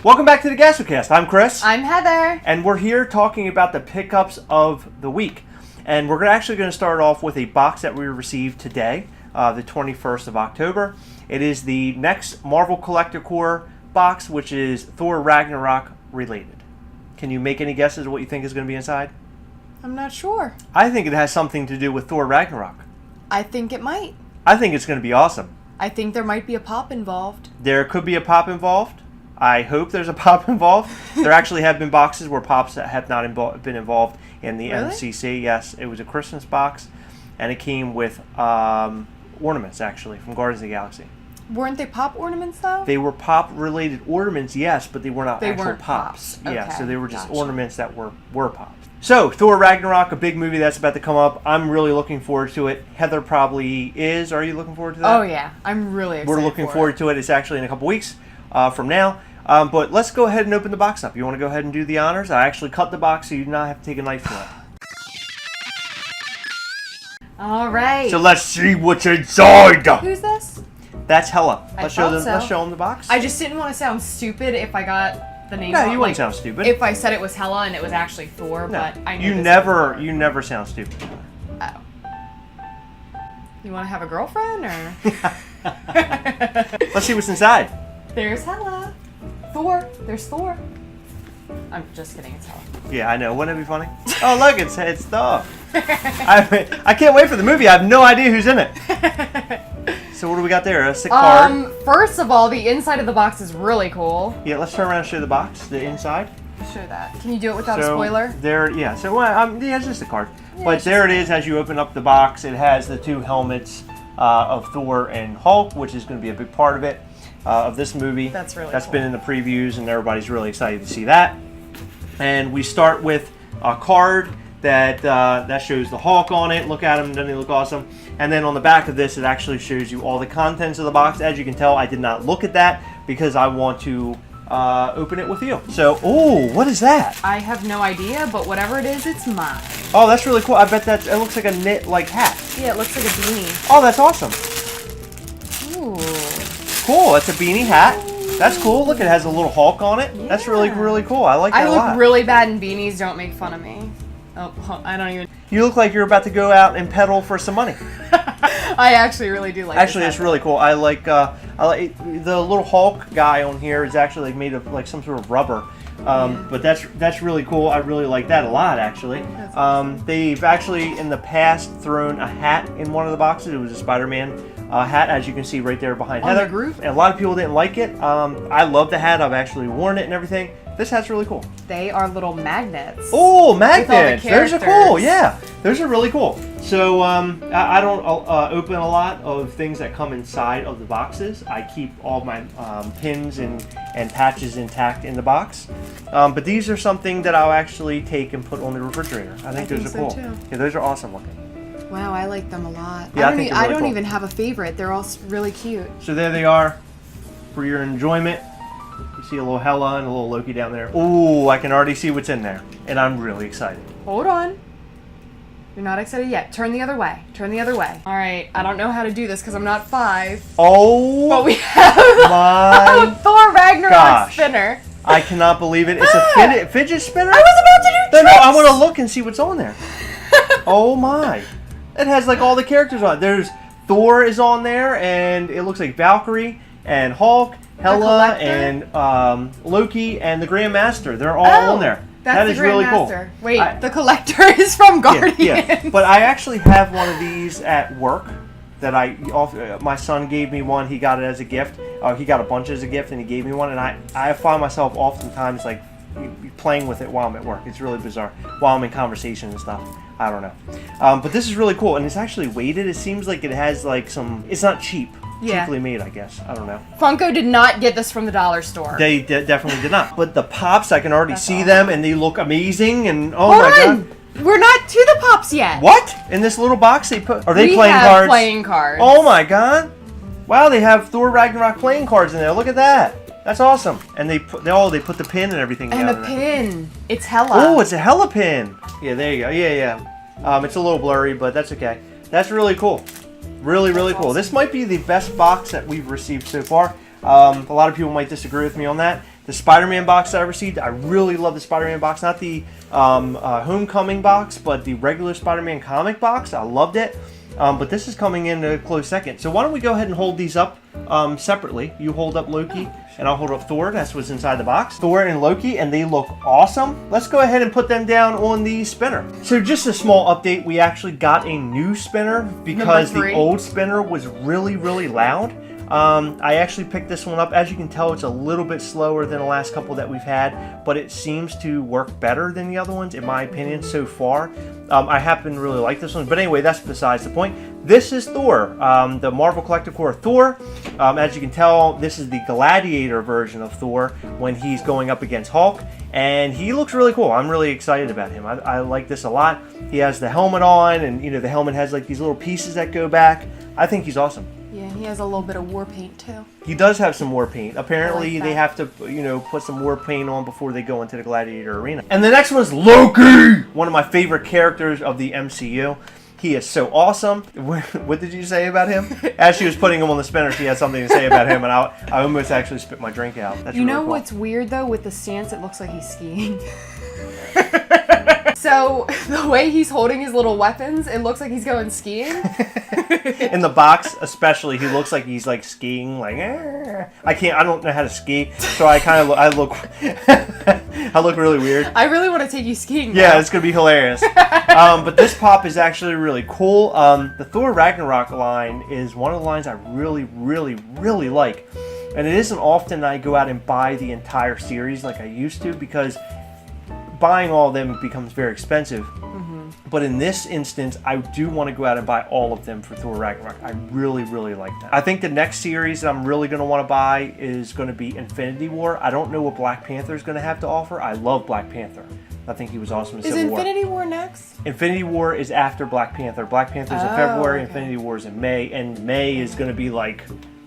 Welcome back to the GastroCast. I'm Chris. I'm Heather. And we're here talking about the pickups of the week. And we're actually going to start off with a box that we received today, the 21st of October. It is the next Marvel Collector Corp box, which is Thor Ragnarok related. Can you make any guesses of what you think is going to be inside? I'm not sure. I think it has something to do with Thor Ragnarok. I think it might. I think it's going to be awesome. I think there might be a pop involved. There could be a pop involved. I hope there's a pop involved. There actually have been boxes where pops that have not been involved in the Really? MCC. Yes, it was a Christmas box, and it came with ornaments, actually, from Guardians of the Galaxy. Weren't they pop ornaments, though? They were pop-related ornaments, yes, but they were not They actual weren't pops. pops. Yeah, Okay, so they were just gotcha. ornaments that were pops. So, Thor Ragnarok, a big movie that's about to come up. I'm really looking forward to it. Heather probably is. Are you looking forward to that? Oh, yeah. I'm really excited We're looking forward to it. It's actually in a couple weeks from now. But let's go ahead and open the box up. You want to go ahead and do the honors? I actually cut the box so you do not have to take a knife to it. All right. So let's see what's inside. Who's this? That's Hella. I Let's show them. thought so. Let's show them the box. I just didn't want to sound stupid if I got the name No, wrong. you wouldn't sound stupid. If I said it was Hella and it was actually Thor, No, but I knew you this never before. sound stupid. Oh. You want to have a girlfriend or? Let's see what's inside. There's Hella. Thor. There's Thor. I'm just kidding. It's Hella. Yeah, I know. Wouldn't it be funny? Oh, look, it's Thor. I can't wait for the movie. I have no idea who's in it. So what do we got there? A sick card. First of all, the inside of the box is really cool. Yeah, let's turn around and show the box, the inside. Show that. Can you do it without a spoiler? There, yeah. So yeah, it's just a card. Yeah, But it's there it is. As you open up the box, it has the two helmets of Thor and Hulk, which is going to be a big part of it, of this movie. That's really That's cool. been in the previews, and everybody's really excited to see that. And we start with a card that shows the Hulk on it. Look at him, doesn't he look awesome? And then on the back of this, it actually shows you all the contents of the box. As you can tell, I did not look at that because I want to open it with you. So, oh, what is that? I have no idea, but whatever it is, it's mine. Oh, that's really cool. I bet it looks like a knit hat. Yeah, it looks like a beanie. Oh, that's awesome. Ooh. Cool. It's a beanie hat. That's cool. Look, it has a little Hulk on it. That's really, Yeah. really cool. I like that a I lot. look really bad in beanies. Don't make fun of me. Oh, I don't even. You look like you're about to go out and pedal for some money. I actually really do like. Actually, this it's really cool. I like the little Hulk guy on here is actually like made of like some sort of rubber. But that's really cool. I really like that a lot, actually. That's awesome. They've actually in the past thrown a hat in one of the boxes. It was a Spider-Man hat, as you can see right there behind On Heather. the roof? And a lot of people didn't like it. I love the hat. I've actually worn it and everything. This hat's really cool. They are little magnets. Oh, magnets! Those are cool. characters. Yeah, those are really cool. So I don't open a lot of things that come inside of the boxes. I keep all my pins and patches intact in the box. But these are something that I'll actually take and put on the refrigerator. I think those are so cool. too. Yeah, those are awesome looking. Wow, I like them a lot. Yeah, I I don't, think they're I really don't cool. even have a favorite. They're all really cute. So there they are for your enjoyment. You see a little Hela and a little Loki down there. Ooh, I can already see what's in there. And I'm really excited. Hold on. You're not excited yet. Turn the other way. Turn the other way. All right. I don't know how to do this because I'm not 5. Oh, But we have my a Thor Ragnarok gosh. spinner. I cannot believe it. It's a fidget spinner? I was about to do No, tricks. I want to look and see what's on there. Oh my. It has like all the characters on it. There's Thor is on there, and it looks like Valkyrie and Hulk, Hela, Collector? and Loki, and the Grandmaster. They're all on there. That's That the is really cool. Grandmaster. Wait, I- the Collector is from Guardians. Yeah. But I actually have one of these at work that my son gave me one. He got it as a gift. He got a bunch as a gift, and he gave me one. And I find myself oftentimes like playing with it while I'm at work. It's really bizarre. While I'm in conversation and stuff. I don't know. But this is really cool, and it's actually weighted. It seems like it has like some. It's not cheap. Yeah. Cheaply made, I guess. I don't know. Funko did not get this from the dollar store. They definitely did not. But the pops, I can already That's see awesome. them, and they look amazing. And oh Hold my on. god. We're not to the pops yet. What? In this little box they put? Are they we playing have cards? playing cards. Oh my god. Wow, they have Thor Ragnarok playing cards in there. Look at that. That's awesome. And they put the pin and everything And down the in there. pin. It's Hela. Oh, it's a Hela pin. Yeah, there you go. Yeah. It's a little blurry, but that's okay. That's really cool. Really cool. Awesome. This might be the best box that we've received so far. A lot of people might disagree with me on that. the Spider-Man box that I received. I really love the Spider-Man box, not the Homecoming box, but the regular Spider-Man comic box. I loved it. But this is coming in a close second. So why don't we go ahead and hold these up separately. You hold up Loki, and I'll hold up Thor. That's what's inside the box. Thor and Loki, and they look awesome. Let's go ahead and put them down on the spinner. So just a small update. We actually got a new spinner because the old spinner was really, really loud. I actually picked this one up. As you can tell, it's a little bit slower than the last couple that we've had, but it seems to work better than the other ones, in my opinion, so far. I happen to really like this one, but anyway, that's besides the point. This is Thor, the Marvel Collector Corp Thor. As you can tell, this is the Gladiator version of Thor when he's going up against Hulk, and he looks really cool. I'm really excited about him. I like this a lot. He has the helmet on, and you know, the helmet has like these little pieces that go back. I think he's awesome. Yeah, he has a little bit of war paint too. He does have some war paint. Apparently, like they have to, you know, put some war paint on before they go into the Gladiator arena. And the next one is Loki, one of my favorite characters of the MCU. He is so awesome. What did you say about him? As she was putting him on the spinner, she had something to say about him, and I almost actually spit my drink out. That's you know really cool. What's weird though? With the stance, it looks like he's skiing. So the way he's holding his little weapons, it looks like he's going skiing. In the box, especially, he looks like he's like skiing. Like, I don't know how to ski, so I look I look really weird. I really want to take you skiing. Yeah, it's gonna be hilarious. But this pop is actually really cool. The Thor Ragnarok line is one of the lines I really, really, really like, and it isn't often I go out and buy the entire series like I used to, because buying all of them becomes very expensive. Mm-hmm. But in this instance, I do want to go out and buy all of them for Thor Ragnarok. I really, really like that. I think the next series that I'm really going to want to buy is going to be Infinity War. I don't know what Black Panther is going to have to offer. I love Black Panther. I think he was awesome in Civil War. Is Infinity War next? Infinity War is after Black Panther. Black Panther's in February, okay. Infinity War is in May, and May is going to be like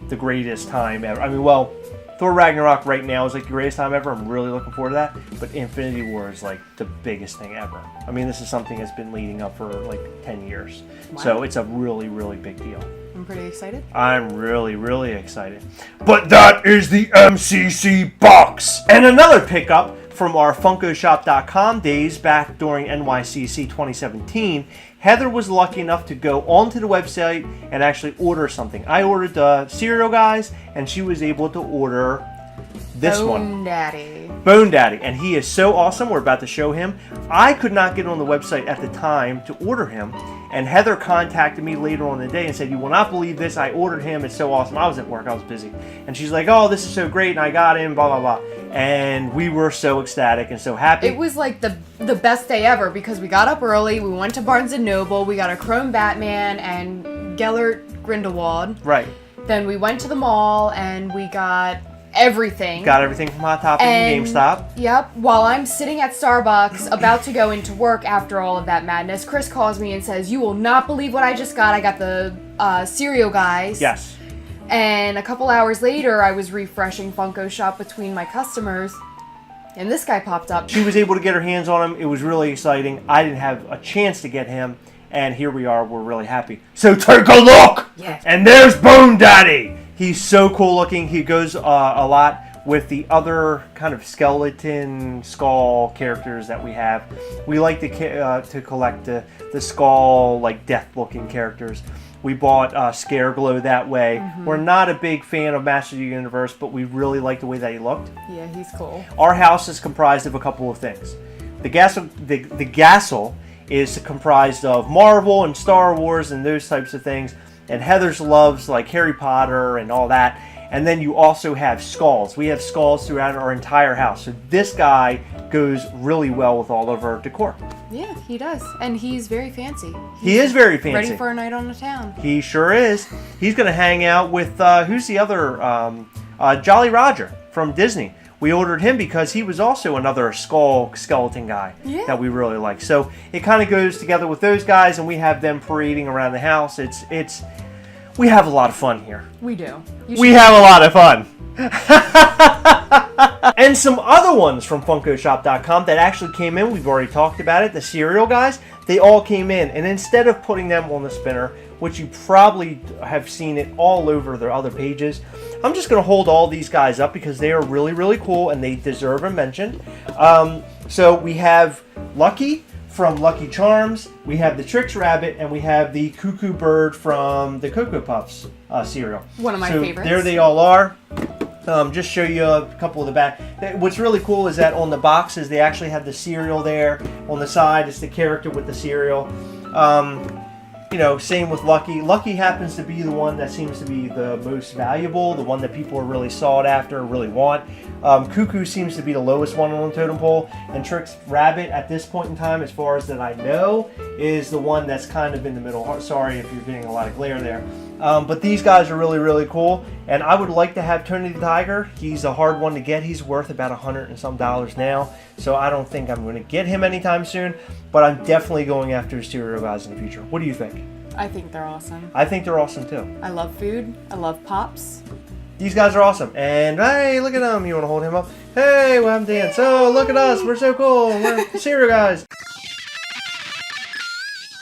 the greatest time ever. I mean, well, Thor Ragnarok right now is like the greatest time ever. I'm really looking forward to that. But Infinity War is like the biggest thing ever. I mean, this is something that's been leading up for like 10 years. Wow. So it's a really, really big deal. I'm pretty excited. I'm really, really excited. But that is the MCC box. And another pickup from our FunkoShop.com days back during NYCC 2017. Heather was lucky enough to go onto the website and actually order something. I ordered the cereal guys, and she was able to order this one. Bone Daddy. And he is so awesome. We're about to show him. I could not get on the website at the time to order him, and Heather contacted me later on in the day and said, "You will not believe this. I ordered him. It's so awesome." I was at work. I was busy. And she's like, "Oh, this is so great, and I got him, blah, blah, blah." And we were so ecstatic and so happy. It was like the best day ever, because we got up early, we went to Barnes & Noble, we got a Chrome Batman and Gellert Grindelwald. Right. Then we went to the mall and we got everything. Got everything from Hot Topic and GameStop. Yep. While I'm sitting at Starbucks about to go into work after all of that madness, Chris calls me and says, "You will not believe what I just got. I got the cereal guys." Yes. And a couple hours later, I was refreshing Funko Shop between my customers, and this guy popped up. She was able to get her hands on him. It was really exciting. I didn't have a chance to get him, and here we are. We're really happy. So take a look! Yes. And there's Bone Daddy! He's so cool looking. He goes a lot with the other kind of skeleton skull characters that we have. We like to collect the skull, like death-looking characters. We bought Scareglow that way. Mm-hmm. We're not a big fan of Master of the Universe, but we really like the way that he looked. Yeah, he's cool. Our house is comprised of a couple of things. The Gasol is comprised of Marvel and Star Wars and those types of things. And Heather's loves like Harry Potter and all that. And then you also have skulls. We have skulls throughout our entire house. So this guy goes really well with all of our decor. Yeah, he does. And he's very fancy. He is very fancy. Ready for a night on the town. He sure is. He's going to hang out with, who's the other? Jolly Roger from Disney. We ordered him because he was also another skeleton guy that we really like. So it kind of goes together with those guys, and we have them parading around the house. We have a lot of fun here. We do. We have a lot of fun. And some other ones from FunkoShop.com that actually came in. We've already talked about it. The cereal guys, they all came in. And instead of putting them on the spinner, which you probably have seen it all over their other pages. I'm just going to hold all these guys up because they are really, really cool and they deserve a mention. So we have Lucky from Lucky Charms, we have the Trix Rabbit, and we have the Cuckoo Bird from the Cocoa Puffs cereal. One of my favorites. There they all are. Just show you a couple of the back. What's really cool is that on the boxes they actually have the cereal there. On the side it's the character with the cereal. You know, same with Lucky. Lucky happens to be the one that seems to be the most valuable, the one that people are really sought after, really want. Cuckoo seems to be the lowest one on the totem pole, and Trix Rabbit at this point in time, as far as that I know, is the one that's kind of in the middle. Sorry if you're getting a lot of glare there. But these guys are really, really cool, and I would like to have Tony the Tiger. He's a hard one to get. He's worth about $100 and some now, so I don't think I'm going to get him anytime soon, but I'm definitely going after the cereal guys in the future. What do you think? I think they're awesome. I think they're awesome too. I love food. I love pops. These guys are awesome. And hey, look at him. You want to hold him up? Hey, what happened to Dan? So look at us. We're so cool. We're the cereal guys.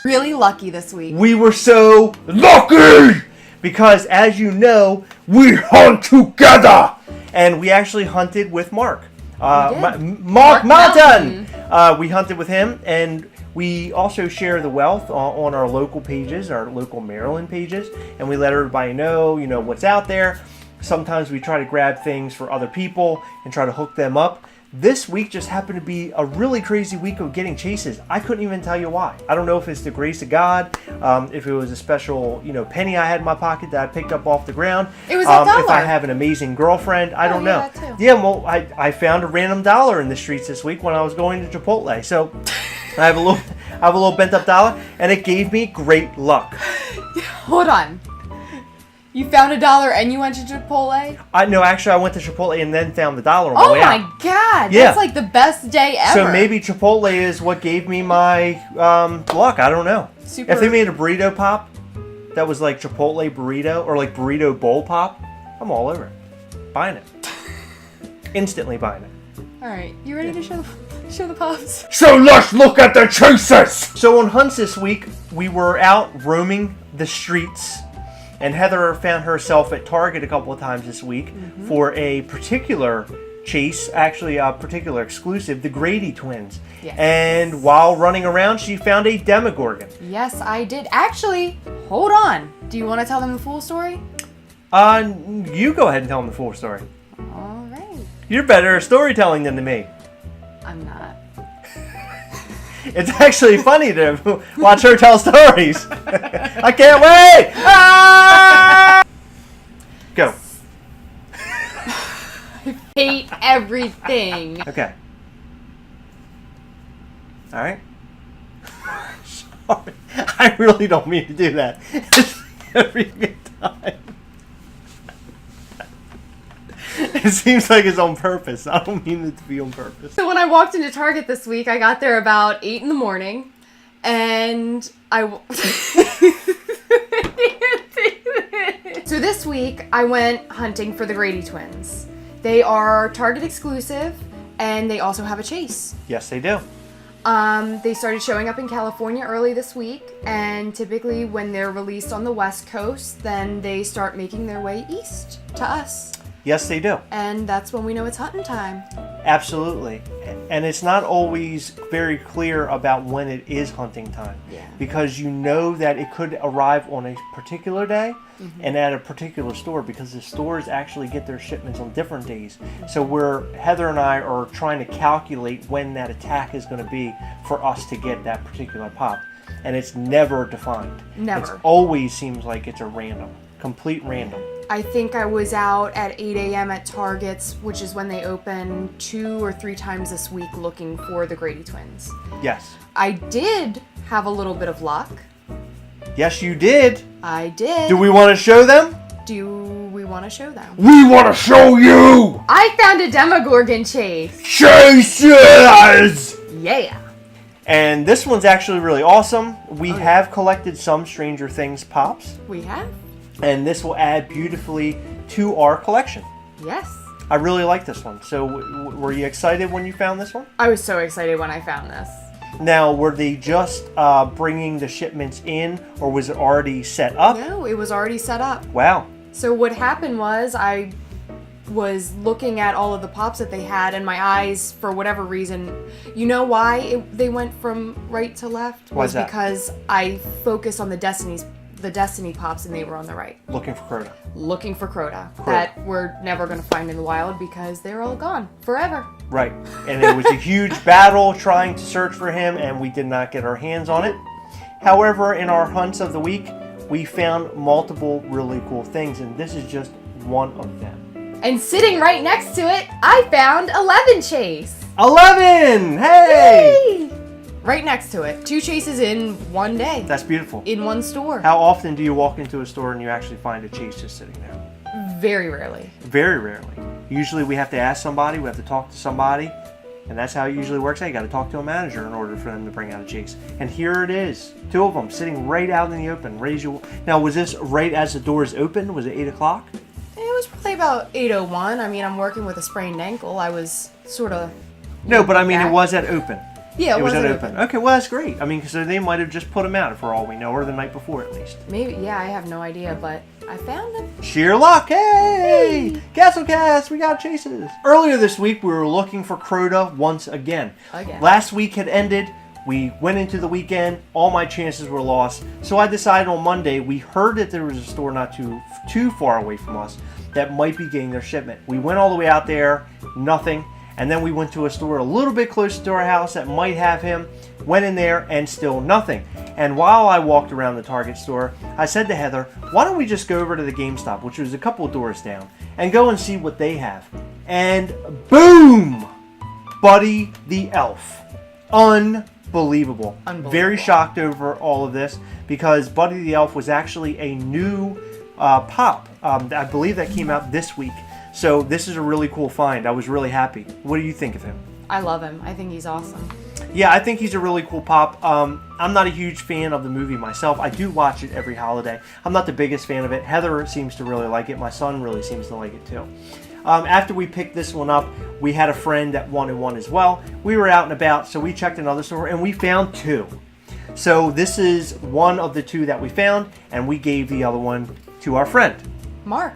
Really lucky this week. We were so lucky because, as you know, we hunt together. And we actually hunted with Mark. Mark Mountain. We hunted with him, and we also share the wealth on our local pages, our local Maryland pages, and we let everybody know, you know, what's out there. Sometimes we try to grab things for other people and try to hook them up. This week just happened to be a really crazy week of getting chases. I couldn't even tell you why. I don't know if it's the grace of God, if it was a special, you know, penny I had in my pocket that I picked up off the ground. It was $1. If I have an amazing girlfriend, I don't know. That too. Yeah, well, I found a random $1 in the streets this week when I was going to Chipotle. So I have a little bent up $1, and it gave me great luck. Hold on. You found $1 and you went to Chipotle? No, actually, I went to Chipotle and then found the $1 on my way out. Oh my God! Yeah. That's like the best day ever. So maybe Chipotle is what gave me my luck. I don't know. Super. If they made a burrito pop that was like Chipotle burrito or like burrito bowl pop, I'm all over it. Buying it. Instantly buying it. All right, you ready to show the pops? So let's look at the chasers! So on hunts this week, we were out roaming the streets, and Heather found herself at Target a couple of times this week for a particular chase, actually a particular exclusive, the Grady Twins. Yes. And while running around, she found a Demogorgon. Yes, I did. Actually, hold on. Do you want to tell them the full story? You go ahead and tell them the full story. All right. You're better at storytelling than me. I'm not. It's actually funny to watch her tell stories. I can't wait! Ah! Go. I hate everything. Okay. All right. Sorry. I really don't mean to do that. Every time. It seems like it's on purpose. I don't mean it to be on purpose. So when I walked into Target this week, I got there about 8 in the morning, and So this week, I went hunting for the Grady Twins. They are Target exclusive, and they also have a chase. Yes, they do. They started showing up in California early this week, and typically when they're released on the West Coast, then they start making their way east to us. Yes, they do. And that's when we know it's hunting time. Absolutely. And it's not always very clear about when it is hunting time. Yeah. Because you know that it could arrive on a particular day and at a particular store, because the stores actually get their shipments on different days. So Heather and I are trying to calculate when that attack is going to be for us to get that particular pop. And it's never defined. Never. It always seems like it's a random, complete random. I think I was out at 8 a.m. at Target's, which is when they open 2 or 3 times this week, looking for the Grady Twins. Yes. I did have a little bit of luck. Yes, you did. I did. Do we want to show them? Do we want to show them? We want to show you! I found a Demogorgon chase! Chases! Yeah! And this one's actually really awesome. We have collected some Stranger Things pops. We have? And this will add beautifully to our collection. Yes. I really like this one. So were you excited when you found this one? I was so excited when I found this. Now, were they just bringing the shipments in, or was it already set up? No, it was already set up. Wow. So what happened was I was looking at all of the pops that they had, and my eyes, for whatever reason, you know why they went from right to left? Why is that? Because I focused on the Destiny pops, and they were on the right. Looking for Crota. Looking for Crota. That we're never going to find in the wild because they're all gone forever. Right. And it was a huge battle trying to search for him, and we did not get our hands on it. However, in our hunts of the week, we found multiple really cool things, and this is just one of them. And sitting right next to it, I found 11 Chase. 11! Hey! Yay! Right next to it. 2 chases in one day. That's beautiful. In one store. How often do you walk into a store and you actually find a chase just sitting there? Very rarely. Very rarely. Usually we have to ask somebody, we have to talk to somebody, and that's how it usually works. You got to talk to a manager in order for them to bring out a chase. And here it is. 2 of them sitting right out in the open. Now, was this right as the doors opened? Was it 8 o'clock? It was probably about 8:01. I mean, I'm working with a sprained ankle. I was sort of... No, but I mean, it was at open. Yeah, it was at open. Okay, well, that's great. I mean, because they might have just put them out for all we know, or the night before at least. Maybe, yeah, I have no idea, but I found them. Sheer luck, hey! Castle Cast, we got chases. Earlier this week, we were looking for Crota once again. Last week had ended. We went into the weekend. All my chances were lost. So I decided on Monday, we heard that there was a store not too far away from us that might be getting their shipment. We went all the way out there, nothing. And then we went to a store a little bit closer to our house that might have him. Went in there and still nothing. And while I walked around the Target store, I said to Heather, why don't we just go over to the GameStop, which was a couple of doors down, and go and see what they have. And boom! Buddy the Elf. Unbelievable. Very shocked over all of this because Buddy the Elf was actually a new pop. I believe that came out this week. So this is a really cool find. I was really happy. What do you think of him? I love him. I think he's awesome. Yeah, I think he's a really cool pop. I'm not a huge fan of the movie myself. I do watch it every holiday. I'm not the biggest fan of it. Heather seems to really like it. My son really seems to like it too. After we picked this one up, we had a friend that wanted one as well. We were out and about, so we checked another store and we found 2. So this is one of the 2 that we found, and we gave the other one to our friend. Mark.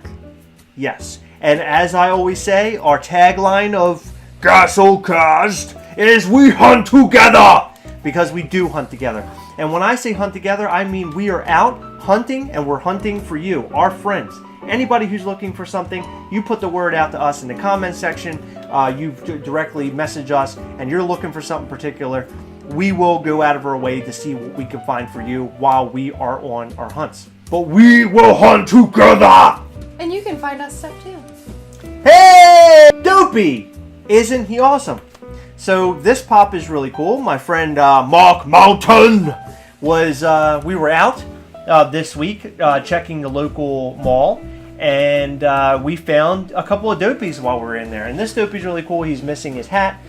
Yes. And as I always say, our tagline of Castlecast is we hunt together! Because we do hunt together. And when I say hunt together, I mean we are out hunting, and we're hunting for you, our friends. Anybody who's looking for something, you put the word out to us in the comment section. You directly message us, and you're looking for something particular. We will go out of our way to see what we can find for you while we are on our hunts. But we will hunt together! And you can find us stuff too. Hey! Dopey! Isn't he awesome? So this pop is really cool. My friend Mark Mountain was, we were out this week checking the local mall, and we found a couple of Dopies while we were in there. And this Dopey's really cool. He's missing his hat.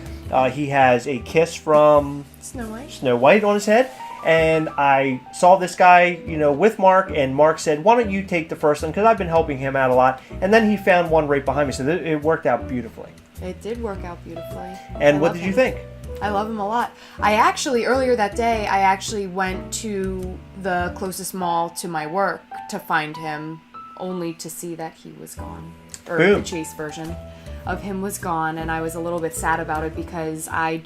He has a kiss from Snow White on his head. And I saw this guy, with Mark, and Mark said, why don't you take the first one, because I've been helping him out a lot. And then he found one right behind me, so it worked out beautifully. It did work out beautifully. And what did you think? I love him a lot. Earlier that day, I actually went to the closest mall to my work to find him, only to see that he was gone. Or the chase version of him was gone, and I was a little bit sad about it because I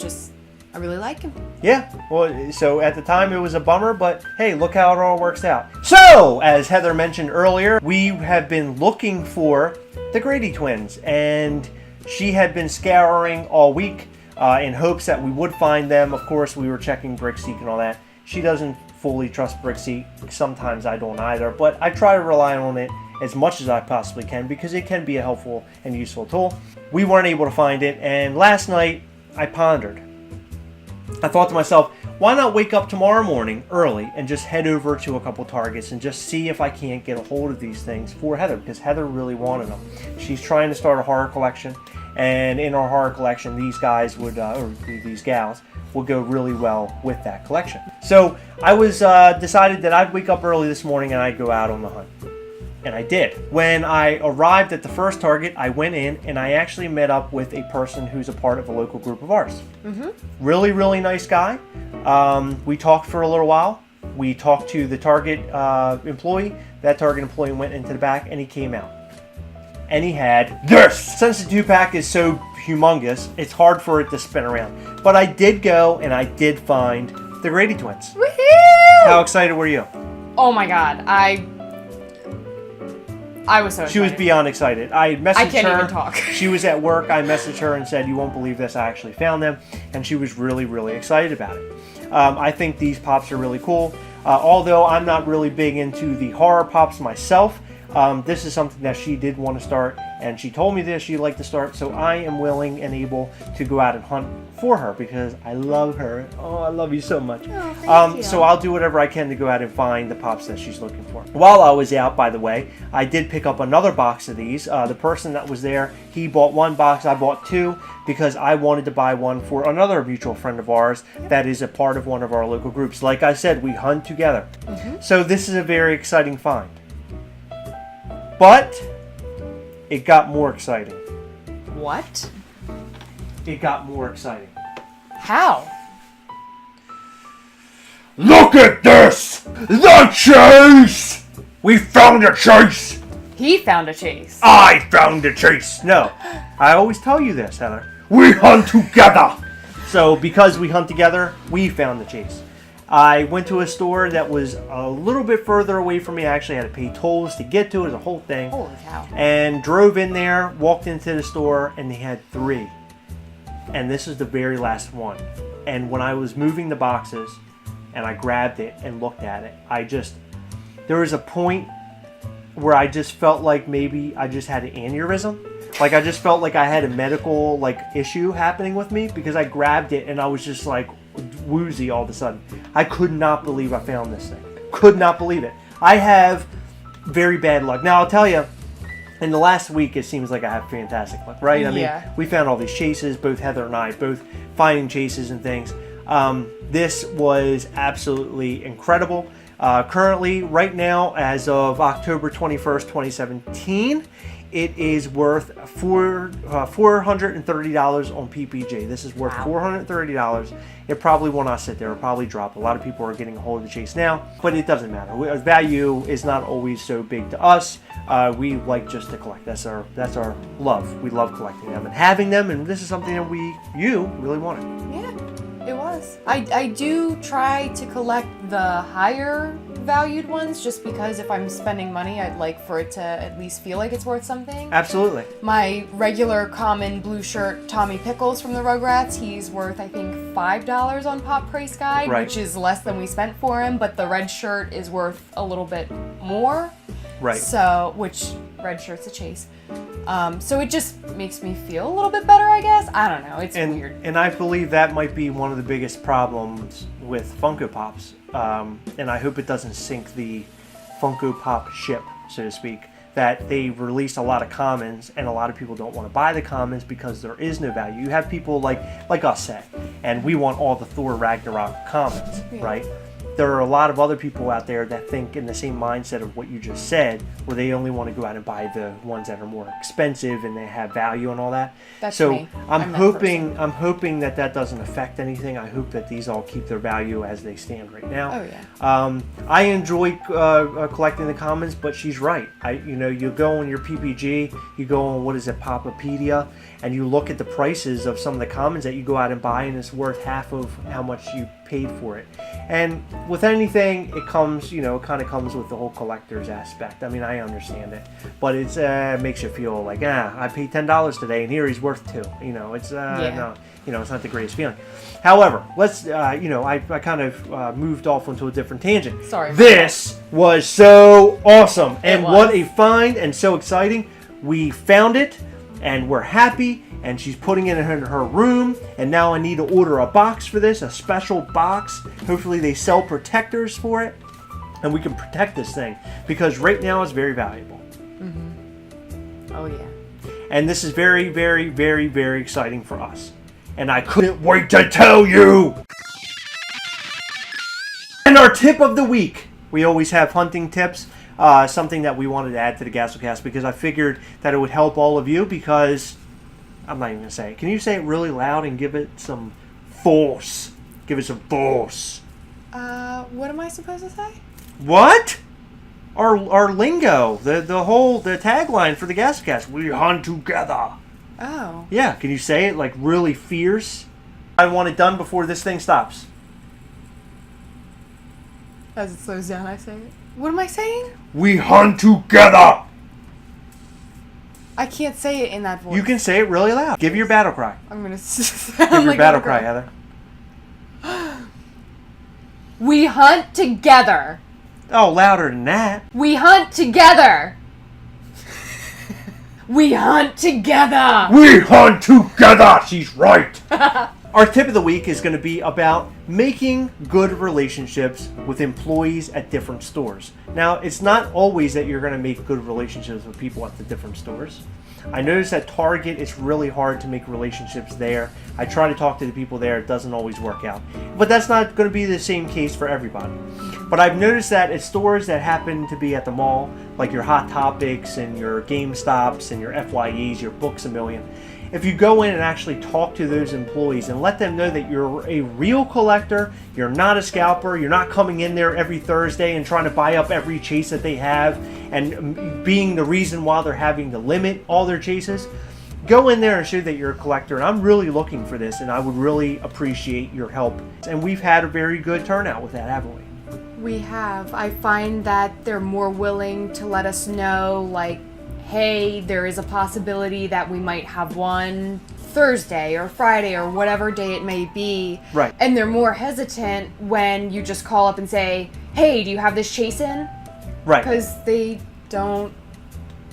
really like him. Yeah, well, so at the time it was a bummer, but hey, look how it all works out. So, as Heather mentioned earlier, we have been looking for the Grady twins, and she had been scouring all week in hopes that we would find them. Of course, we were checking Brickseek and all that. She doesn't fully trust Brickseek. Sometimes I don't either, but I try to rely on it as much as I possibly can because it can be a helpful and useful tool. We weren't able to find it, and last night I pondered. I thought to myself, why not wake up tomorrow morning early and just head over to a couple Targets and just see if I can't get a hold of these things for Heather, because Heather really wanted them. She's trying to start a horror collection, and in our horror collection, these guys would, or these gals, would go really well with that collection. So I was decided that I'd wake up early this morning and I'd go out on the hunt. And I did. When I arrived at the first Target, I went in and I actually met up with a person who's a part of a local group of ours. Really, really nice guy. We talked for a little while. We talked to the Target employee. That Target employee went into the back and he came out. And he had this! Since the 2-pack is so humongous, it's hard for it to spin around. But I did go and I did find the Grady Twins. Woohoo! How excited were you? Oh my god, I was so excited. She was beyond excited. I messaged her. I can't even talk. She was at work. I messaged her and said, "You won't believe this. I actually found them." And she was really, really excited about it. I think these pops are really cool. Although I'm not really big into the horror pops myself, this is something that she did want to start. And she told me this, she'd like to start. So I am willing and able to go out and hunt for her because I love her. Oh, I love you so much. Oh, thank you. So I'll do whatever I can to go out and find the pops that she's looking for. While I was out, by the way, I did pick up another box of these. The person that was there, he bought one box. I bought two because I wanted to buy one for another mutual friend of ours that is a part of one of our local groups. Like I said, we hunt together. So this is a very exciting find. But it got more exciting. What? It got more exciting. How? Look at this! The chase! We found a chase! He found a chase. I found a chase! No, I always tell you this, Heather. We hunt together! So because we hunt together, we found the chase. I went to a store that was a little bit further away from me. I actually had to pay tolls to get to it, the whole thing. Holy cow. And drove in there, walked into the store, and they had 3. And this is the very last one. And when I was moving the boxes, and I grabbed it and looked at it, there was a point where I just felt like maybe I just had an aneurysm. Like I just felt like I had a medical issue happening with me because I grabbed it and I was just like woozy all of a sudden. I could not believe I found this thing. Could not believe it. I have very bad luck. Now I'll tell you, in the last week it seems like I have fantastic luck, right? I mean, we found all these chases, both Heather and I, both finding chases and things. This was absolutely incredible. Currently, right now, as of October 21st, 2017, it is worth $430 on PPJ. This is worth $430. It probably will not sit there. It'll probably drop. A lot of people are getting a hold of the chase now, but it doesn't matter. Value is not always so big to us. We like just to collect. That's our love. We love collecting them and having them, and this is something that you really wanted. Yeah, it was. I do try to collect the higher valued ones just because if I'm spending money, I'd like for it to at least feel like it's worth something. Absolutely. My regular common blue shirt Tommy Pickles from the Rugrats, he's worth I think $5 on Pop Price Guide, which is less than we spent for him, but the red shirt is worth a little bit more. Right. So, which red shirt's a chase. So it just makes me feel a little bit better, I guess. I don't know. It's weird. And I believe that might be one of the biggest problems with Funko Pops. And I hope it doesn't sink the Funko Pop ship, so to speak. That they release a lot of commons, and a lot of people don't want to buy the commons because there is no value. You have people like us say, and we want all the Thor Ragnarok commons, right? There are a lot of other people out there that think in the same mindset of what you just said, where they only want to go out and buy the ones that are more expensive and they have value and all that. That's so me. I'm hoping that doesn't affect anything. I hope that these all keep their value as they stand right now. Oh yeah. I enjoy collecting the commons, but she's right. You go on your PPG, you go on Popopedia, and you look at the prices of some of the commons that you go out and buy, and it's worth half of how much you paid for it. And with anything, it comes, it kind of comes with the whole collector's aspect. I mean, I understand it, but it makes you feel like, I paid $10 today, and here he's worth $2. No, it's not the greatest feeling. However, let's, I kind of moved off onto a different tangent. Sorry. This was so awesome, and what a find, and so exciting. We found it, and we're happy. And she's putting it in her room, and now I need to order a box for this, a special box. Hopefully they sell protectors for it, and we can protect this thing, because right now it's very valuable. Mm-hmm. Oh yeah. And this is very, very, very, very exciting for us. And I couldn't wait to tell you! And our tip of the week. We always have hunting tips. something that we wanted to add to the Gasslecast because I figured that it would help all of you because I'm not even going to say it. Can you say it really loud and give it some force? Give it some force. What am I supposed to say? What? Our lingo, the tagline for the Gasslecast, we hunt together. Oh. Yeah, can you say it like really fierce? I want it done before this thing stops. As it slows down, I say it. What am I saying? We hunt together. I can't say it in that voice. You can say it really loud. Give your battle cry. I'm gonna Give your battle cry, Heather. We hunt together. Oh, louder than that. We hunt together. We hunt together. We hunt together. She's right. Our tip of the week is going to be about making good relationships with employees at different stores. Now, it's not always that you're going to make good relationships with people at the different stores. I noticed at Target, it's really hard to make relationships there. I try to talk to the people there. It doesn't always work out. But that's not going to be the same case for everybody. But I've noticed that at stores that happen to be at the mall, like your Hot Topics and your GameStops and your FYEs, your Books A Million, if you go in and actually talk to those employees and let them know that you're a real collector, you're not a scalper, you're not coming in there every Thursday and trying to buy up every chase that they have and being the reason why they're having to limit all their chases, go in there and show that you're a collector. And I'm really looking for this and I would really appreciate your help. And we've had a very good turnout with that, haven't we? We have. I find that they're more willing to let us know, like, hey, there is a possibility that we might have one Thursday or Friday or whatever day it may be. Right. And they're more hesitant when you just call up and say, hey, do you have this chase in? Right. Because they don't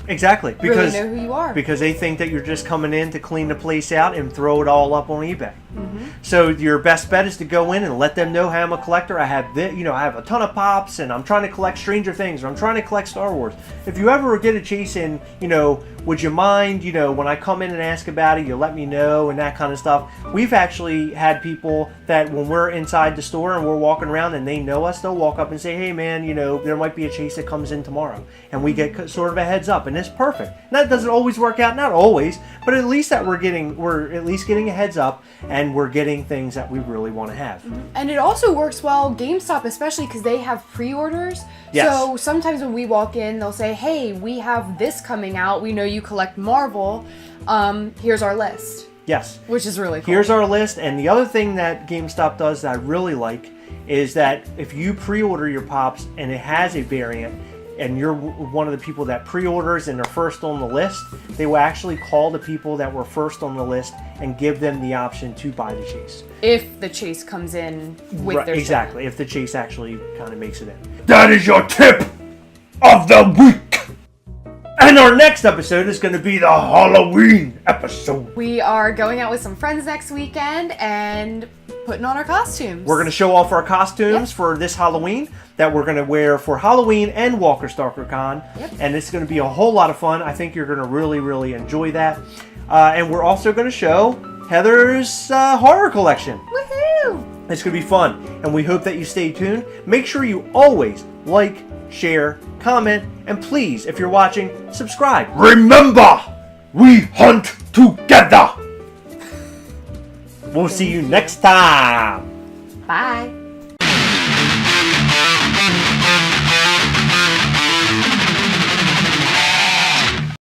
exactly really know who you are. Because they think that you're just coming in to clean the place out and throw it all up on eBay. Mm-hmm. So your best bet is to go in and let them know, hey, I'm a collector. I have I have a ton of pops, and I'm trying to collect Stranger Things, or I'm trying to collect Star Wars. If you ever get a chase in, would you mind, when I come in and ask about it, you let me know and that kind of stuff. We've actually had people that when we're inside the store and we're walking around and they know us, they'll walk up and say, hey man, there might be a chase that comes in tomorrow. And we get sort of a heads up, and it's perfect. And that doesn't always work out, not always, but at least that we're at least getting a heads up and we're getting things that we really want to have. And it also works well, GameStop especially, because they have pre-orders. Yes. So sometimes when we walk in, they'll say, hey, we have this coming out. We know you collect Marvel. Here's our list. Yes. Which is really cool. Here's our list. And the other thing that GameStop does that I really like is that if you pre-order your Pops and it has a variant, and you're one of the people that pre-orders and they're first on the list, they will actually call the people that were first on the list and give them the option to buy the chase. If the chase comes in with their exactly, if the chase actually kind of makes it in. That is your tip of the week! And our next episode is going to be the Halloween episode. We are going out with some friends next weekend and putting on our costumes. We're going to show off our costumes for this Halloween that we're going to wear for Halloween and Walker Stalker Con. Yep. And it's going to be a whole lot of fun. I think you're going to really, really enjoy that. And we're also going to show Heather's horror collection. Woohoo! It's going to be fun. And we hope that you stay tuned. Make sure you always like, share, comment, and please, if you're watching, subscribe. Remember, we hunt together. We'll see you next time.